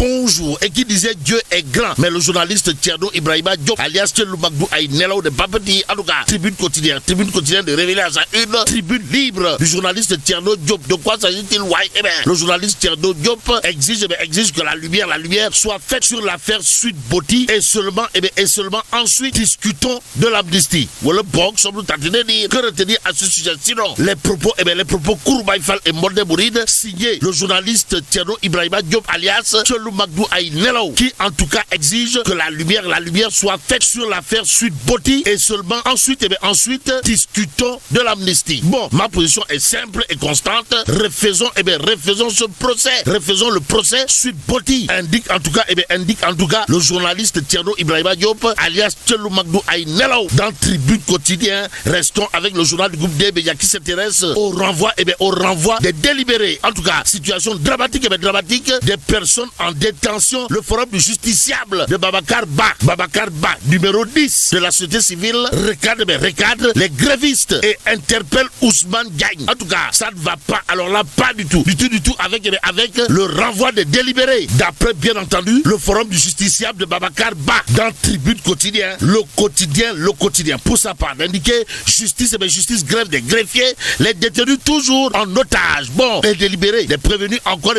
bonjour et qui disait Dieu est grand. Mais le journaliste Thierno Ibrahima Diop, alias Tchelou Magdou Aïnelo de Papeti, en tout cas, tribune quotidienne de révéler à sa une tribune libre du journaliste Thierno Diop. De quoi s'agit-il? Eh bien, le journaliste Thierno Diop exige que la lumière soit faite sur l'affaire Sweet Beauty et seulement ensuite discutons de l'amnistie. Voilà, bon, sommes-nous tentés de dire que retenir à ce sujet? Sinon, les propos Kourbaïfal et Mordé Bouride, signés le journaliste Thierno Ibrahima Diop alias Tchelou Magdou Aïnelo, qui en tout cas exige que la lumière soit faite sur l'affaire Sweet Beauty et seulement ensuite discutons de l'amnistie. Bon, ma position est simple et constante. Refaisons ce procès. Refaisons le procès Sweet Beauty. Indique en tout cas le journaliste Thierno Ibrahima Diop alias Tchelou Magdou Aïnelo dans Tribune Quotidien. Restons avec le journal du groupe DBA qui s'intéresse au renvoi des délibérés. En tout cas, situation dramatique des personnes en détention. Le forum du justiciable de Babacar Ba, numéro 10 de la société civile, recadre les grévistes et interpelle Ousmane Diagne. En tout cas, ça ne va pas, alors là, pas du tout avec le renvoi des délibérés. D'après, bien entendu, le forum du justiciable de Babacar Ba dans Tribune Quotidien, le quotidien, pour sa part, d'indiquer justice, grève des greffiers, les détenus toujours en otage. Bon, les délibérés, les prévenus encore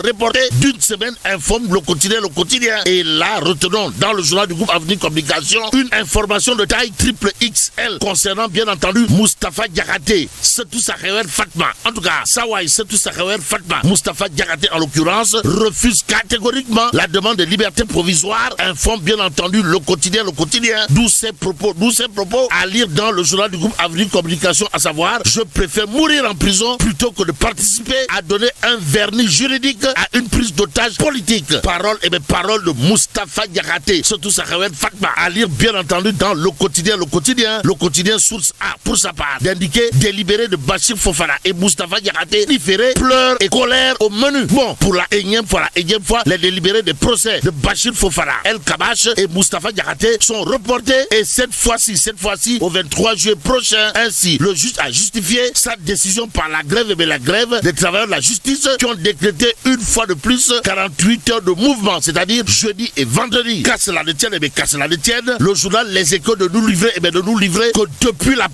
reportés d'une semaine, informe le quotidien. Et là, retenons dans le journal du groupe Avenir Communication une information de taille triple XL concernant bien entendu Moustapha Diakhaté, Setou Sakhawel Fatma. En tout cas, Sawai Setou Sakhawel Fatma, Moustapha Diakhaté en l'occurrence, refuse catégoriquement la demande de liberté provisoire, informe bien entendu le quotidien, d'où ces propos à lire dans le journal du groupe Avenir Communication, à savoir, je préfère mourir en prison plutôt que de participer à donner un vernis juridique à une prise d'otage politique. Parole de Moustapha Diakhaté, Setou Sakhawel Fatma, à lire bien entendu dans le quotidien source A, pour sa part, d'indiquer délibéré de Bachir Fofana et Moustapha Diakhaté, différés, pleurs et colère au menu. Bon, pour la énième fois, les délibérés des procès de Bachir Fofana, El Kabash et Moustapha Diakhaté sont reportés et cette fois-ci au 23 juillet prochain. Ainsi, le juge a justifié sa décision par la grève des travailleurs de la justice qui ont décrété une fois de plus 48 heures de mouvement, c'est-à-dire jeudi et vendredi. Qu'à cela ne tienne, le journal Les Échos de nous livrer que depuis la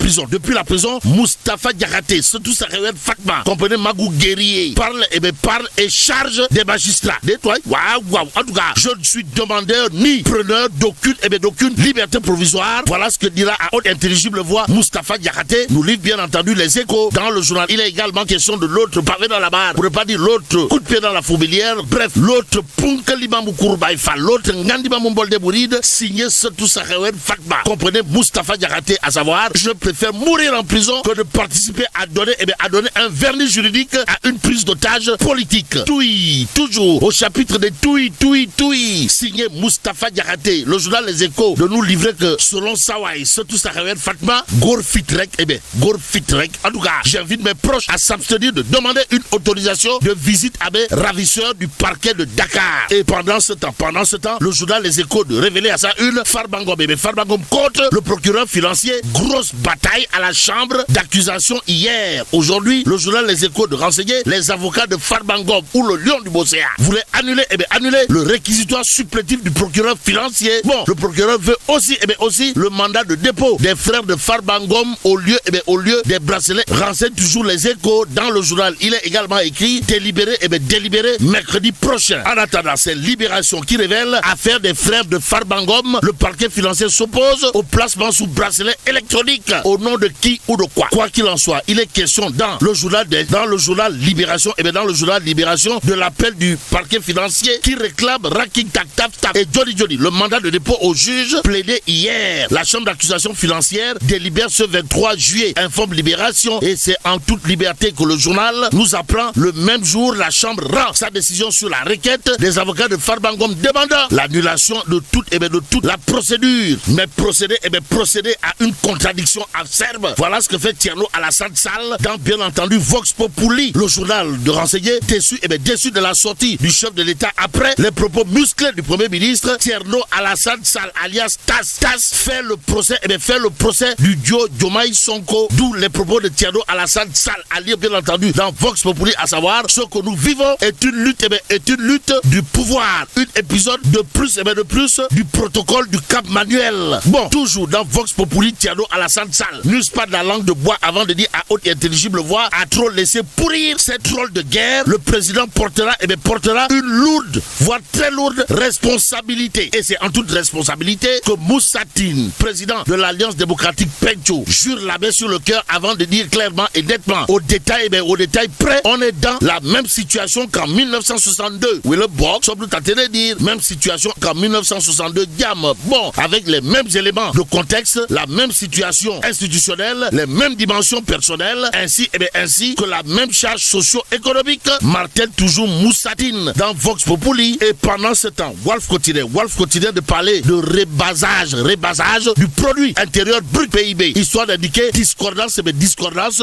prison, Moustapha Diakhaté, Setou Sakhawel Fatma, comprenez Magou Guerrier, parle et charge des magistrats. Waouh. En tout cas, je ne suis demandeur ni preneur d'aucune liberté provisoire. Voilà ce que dira à haute intelligible voix Moustapha Diakhaté. Nous livre bien entendu Les Échos dans le journal. Il est également question de l'autre pavé dans la barre, pour ne pas dire l'autre coup de pied dans la fourmilière. Bref, l'autre Punkalimamou Kourbaïfal, l'autre Ngandimamou Mbolde Bouride, signé Setou Sakhawel Fatma. Comprenez Moustapha Diakhaté, à savoir, je préfère mourir en prison que de participer à donner un vernis juridique à une prise d'otage politique. Toui, toujours au chapitre des Toui, signé Moustapha Diakhaté. Le journal Les Échos de nous livrer que selon Sawai Setou Sakhawel Fatma, Gorfitrek, en tout cas, j'invite mes proches à s'abstenir de demander une autorisation de visite à mes ravisseurs du parquet de Dakar. Et pendant ce temps, le journal Les Échos de révéler à sa une Farbangom contre le procureur financier. Grosse bataille à la chambre d'accusation hier. Aujourd'hui, le journal Les Échos de renseigner les avocats de Farbangom ou le Lion du Bosséa voulaient annuler le réquisitoire supplétif du procureur financier. Bon, le procureur veut aussi le mandat de dépôt des frères de Farbangom au lieu des bracelets. Renseigne toujours Les Échos dans le journal. Il est également écrit délibéré mercredi prochain. En attendant, c'est Libération qui révèle affaire des frères de Farbangom. Le parquet financier s'oppose au placement sous bracelet électronique. Au nom de qui ou de quoi? Quoi qu'il en soit, il est question dans le journal Libération de l'appel du parquet financier qui réclame Raking Tak Tap et Johnny, le mandat de dépôt au juge plaidé hier. La chambre d'accusation financière délibère ce 23 juillet, informe Libération, et c'est en toute liberté que le journal nous apprend le même jour la chambre rend sa décision sur la requête des avocats de Farbangom demandant l'annulation de toute la procédure. Mais procéder à une contradiction acerbe. Voilà ce que fait Thierno Alassane Sall dans bien entendu Vox Populi. Le journal de renseigner déçu de la sortie du chef de l'État après les propos musclés du Premier ministre. Thierno Alassane Sall alias Tas fait le procès du duo Diomaye Sonko, d'où les propos de Thierno Alassane Sall à lire bien entendu dans Vox Populi, à savoir ce que nous vivons est une lutte du pouvoir. Un épisode de plus et bien de plus du protocole du Cap Manuel. Bon, toujours dans Vox Populi, Thierno Alassane Sall n'use pas de la langue de bois avant de dire à haute et intelligible voix, a trop laissé pourrir cette rôle de guerre. Le président portera une lourde, voire très lourde responsabilité. Et c'est en toute responsabilité que Moussa Tine, président de l'Alliance démocratique Pencho, jure la main sur le cœur avant de dire clairement et nettement, au détail près, on est dans la même situation qu'en 1962. Oui, le bloc, sommes nous tentés de dire, même situation qu'en 1962, gamme. Bon, avec les mêmes éléments de contexte, la même situation institutionnelle, les mêmes dimensions personnelles, ainsi que la même charge socio-économique, martèle toujours Moussa Tine dans Vox Populi. Et pendant ce temps, Walf Quotidien de parler de rebasage du produit intérieur brut PIB, histoire d'indiquer discordance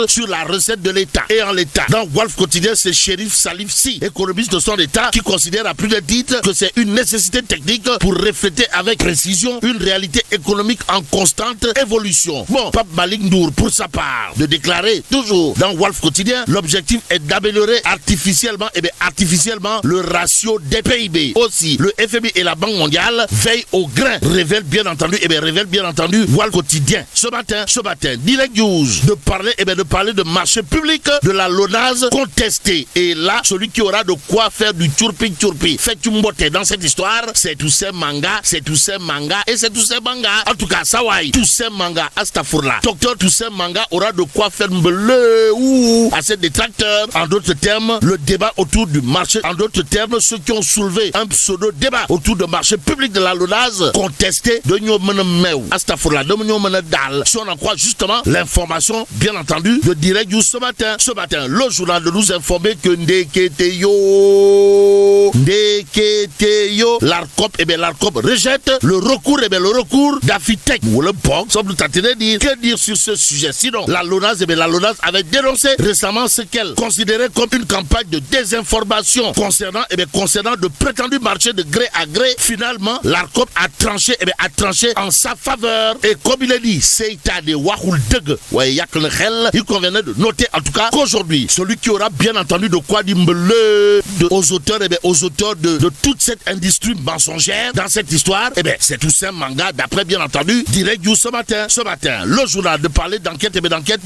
sur la recette de l'État. Et en l'État, dans Walf Quotidien, c'est Chérif Salif Si, économiste de son État, qui considère à plus d'un titre que c'est une nécessité technique pour refléter avec précision une réalité économique en constante évolution. Bon, Pape Malick Ndour, pour sa part, de déclarer toujours dans Walf Quotidien, l'objectif est d'améliorer artificiellement le ratio des PIB. Aussi, le FMI et la Banque mondiale veillent au grain, révèle bien entendu Walf Quotidien. Ce matin, Direct News, de parler de marché public de la LONASE contesté. Et là, celui qui aura de quoi faire du tchourpi. Faites une beauté dans cette histoire, c'est Toussaint Manga. En tout cas, Sawai, Toussaint Manga, Astafourla. Docteur Toussaint Manga aura de quoi faire bleu à ses détracteurs. En d'autres termes, le débat autour du marché. En d'autres termes, ceux qui ont soulevé un pseudo-débat autour du marché public de la LONASE contesté de Nyomene Astafourla, de Nyomene Dal. Si on en croit justement l'information, bien entendu, de Direct News ce matin, le journal de nous informer que l'ARCOP rejette le recours d'Afitech. Ou le POC, semble tenter de dire, que dire sur ce sujet? Sinon, la LONASE avait dénoncé récemment ce qu'elle considérait comme une campagne de désinformation concernant de prétendus marchés de gré à gré. Finalement, l'ARCOP a tranché en sa faveur. Et comme il est dit, il convenait de noter en tout cas qu'aujourd'hui, celui qui aura bien entendu de quoi dire aux auteurs de toute cette industrie mensongère dans cette histoire, c'est Toussaint Manga, d'après bien entendu Direct News ce matin, le journal de parler d'enquête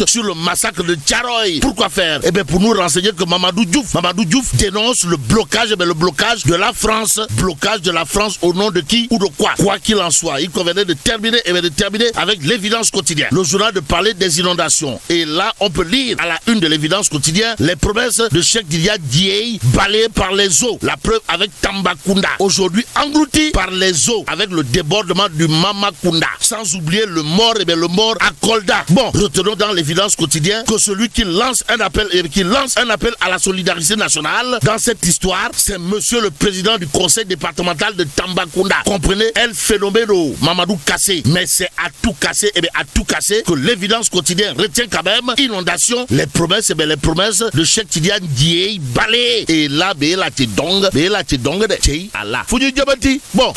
sur le massacre de Thiaroye. Pourquoi faire? Pour nous renseigner que Mamadou Diouf dénonce le blocage de la France. Blocage de la France au nom de qui ou de quoi? Quoi qu'il en soit, il convenait de terminer avec l'évidence quotidienne. Le journal de parler des inondations. Et là, on peut lire à la une de l'évidence quotidienne les promesses de Cheikh Didia Dieye balayées par les eaux. La preuve avec Tambacounda. Aujourd'hui englouti par les eaux avec le débordement du Mamakunda. Sans oublier le mort à Kolda. Bon, retenons dans l'évidence quotidienne que celui qui lance un appel à la solidarité nationale dans cette histoire, c'est monsieur le président du conseil départemental de Tambacounda. Comprenez, El Phénoméno Mamadou Kassé. Mais c'est à tout casser que l'évidence quotidienne retient quand même inondation, les promesses de Cheikh Tidiane Dieye balayées. Et là, la ti dong de Tchei Allah. Foudu Diabati. Bon.